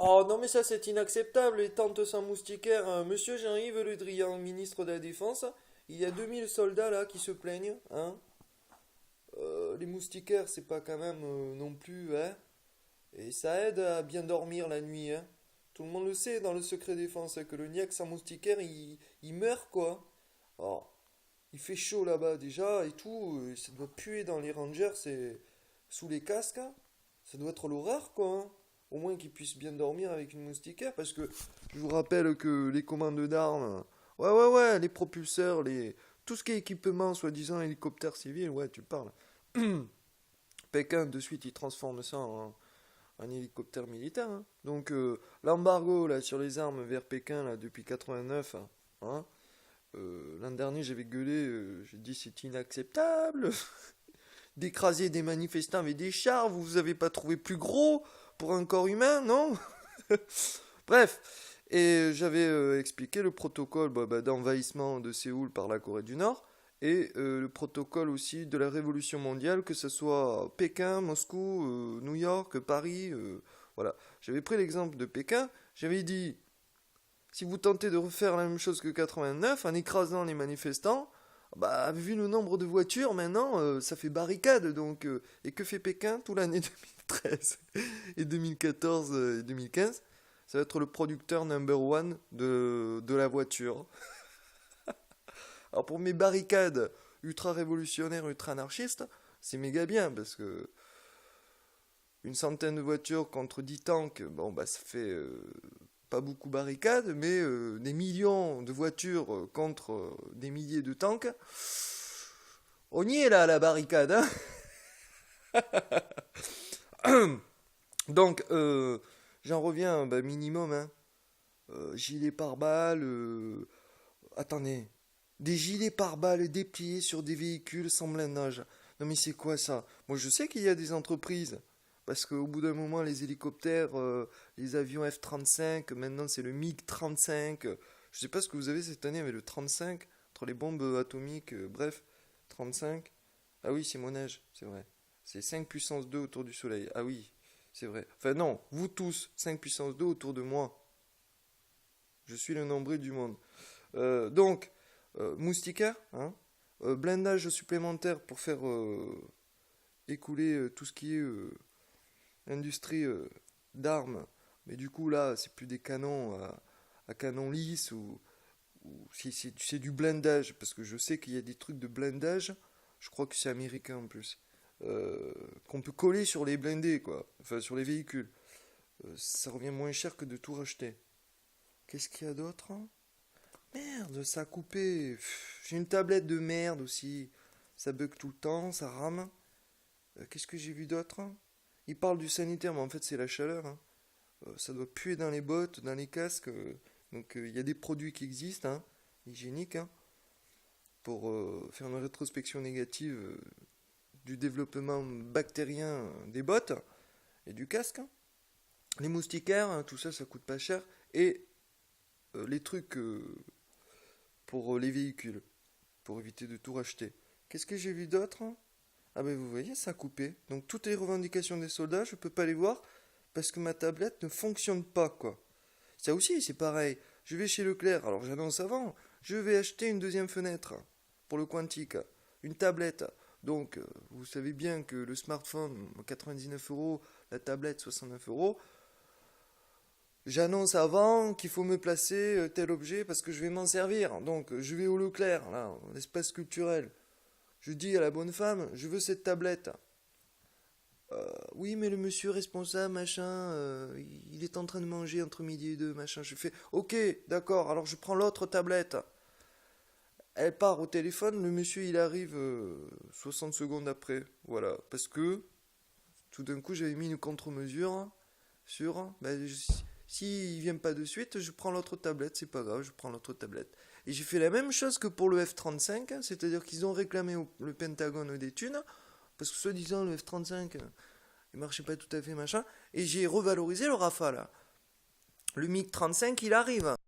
Oh non mais ça c'est inacceptable, les tentes sans moustiquaires. Monsieur Jean-Yves Le Drian, ministre de la Défense, il y a 2000 soldats là qui se plaignent, hein. Les moustiquaires c'est pas quand même non plus, hein. Et ça aide à bien dormir la nuit, hein. Tout le monde le sait dans le secret défense que le niaque sans moustiquaire il meurt quoi. Oh, il fait chaud là-bas déjà et tout, ça doit puer dans les rangers, c'est sous les casques, hein. Ça doit être l'horreur quoi, hein. Au moins qu'ils puissent bien dormir avec une moustiquaire parce que je vous rappelle que les commandes d'armes, ouais, les propulseurs, tout ce qui est équipement, soi-disant hélicoptère civil, ouais, tu parles. Pékin, de suite, il transforme ça en hélicoptère militaire, hein. Donc, l'embargo là sur les armes vers Pékin là depuis 89, hein, l'an dernier j'avais gueulé, j'ai dit c'est inacceptable d'écraser des manifestants avec des chars, vous avez pas trouvé plus gros pour un corps humain, non? Bref, et j'avais expliqué le protocole d'envahissement de Séoul par la Corée du Nord et le protocole aussi de la révolution mondiale, que ce soit Pékin, Moscou, New York, Paris, voilà. J'avais pris l'exemple de Pékin, j'avais dit, si vous tentez de refaire la même chose que 89 en écrasant les manifestants, bah vu le nombre de voitures maintenant, ça fait barricade donc. Et que fait Pékin tout l'année 2013 et 2014 et 2015? Ça va être le producteur number one de la voiture. Alors pour mes barricades ultra révolutionnaires, ultra anarchistes, c'est méga bien parce que une centaine de voitures contre 10 tanks, bon bah ça fait pas beaucoup barricades, mais des millions de voitures contre des milliers de tanks. On y est là, la barricade, hein. Donc, j'en reviens, bah, minimum, hein. Gilet pare-balles, attendez, des gilets pare-balles dépliés sur des véhicules sans blindage. Non mais c'est quoi ça? Moi je sais qu'il y a des entreprises, parce qu'au bout d'un moment les hélicoptères, les avions F-35, maintenant c'est le MiG-35. Je sais pas ce que vous avez cette année avec le 35, entre les bombes atomiques, bref, 35. Ah oui, c'est mon âge, c'est vrai. C'est 5 puissance 2 autour du soleil. Ah oui, c'est vrai. Enfin non, vous tous, 5 puissance 2 autour de moi. Je suis le nombril du monde. Donc, moustiquaire, hein, blindage supplémentaire pour faire écouler tout ce qui est industrie d'armes. Mais du coup, là, c'est plus des canons à canon lisse ou c'est du blindage. Parce que je sais qu'il y a des trucs de blindage, je crois que c'est américain en plus, qu'on peut coller sur les blindés, quoi. Enfin, sur les véhicules. Ça revient moins cher que de tout racheter. Qu'est-ce qu'il y a d'autre, hein? Merde, ça a coupé. J'ai une tablette de merde aussi. Ça bug tout le temps, ça rame. Qu'est-ce que j'ai vu d'autre, hein? Il parle du sanitaire, mais en fait c'est la chaleur, hein. Ça doit puer dans les bottes, dans les casques. Donc il y a des produits qui existent, hein, hygiéniques, hein, pour faire une rétrospection négative du développement bactérien des bottes et du casque, hein. Les moustiquaires, hein, tout ça, ça coûte pas cher. Et les trucs pour les véhicules, pour éviter de tout racheter. Qu'est-ce que j'ai vu d'autre, hein? Ah ben vous voyez, ça a coupé. Donc toutes les revendications des soldats, je peux pas les voir parce que ma tablette ne fonctionne pas, quoi. Ça aussi, c'est pareil. Je vais chez Leclerc, alors j'annonce avant, je vais acheter une deuxième fenêtre pour le Quantique, une tablette. Donc, vous savez bien que le smartphone, 99 euros, la tablette, 69 euros. J'annonce avant qu'il faut me placer tel objet parce que je vais m'en servir. Donc, je vais au Leclerc, là, l'espace culturel. Je dis à la bonne femme, je veux cette tablette. Oui, mais le monsieur responsable, machin, il est en train de manger entre midi et deux, machin. Je fais, ok, d'accord, alors je prends l'autre tablette. Elle part au téléphone, le monsieur il arrive 60 secondes après. Voilà, parce que tout d'un coup j'avais mis une contre-mesure sur, ben, si il vient pas de suite, je prends l'autre tablette, c'est pas grave, je prends l'autre tablette. Et j'ai fait la même chose que pour le F-35, c'est-à-dire qu'ils ont réclamé le Pentagone des thunes, parce que soi-disant le F-35, il marchait pas tout à fait, machin, et j'ai revalorisé le Rafale. Le MiG-35, il arrive.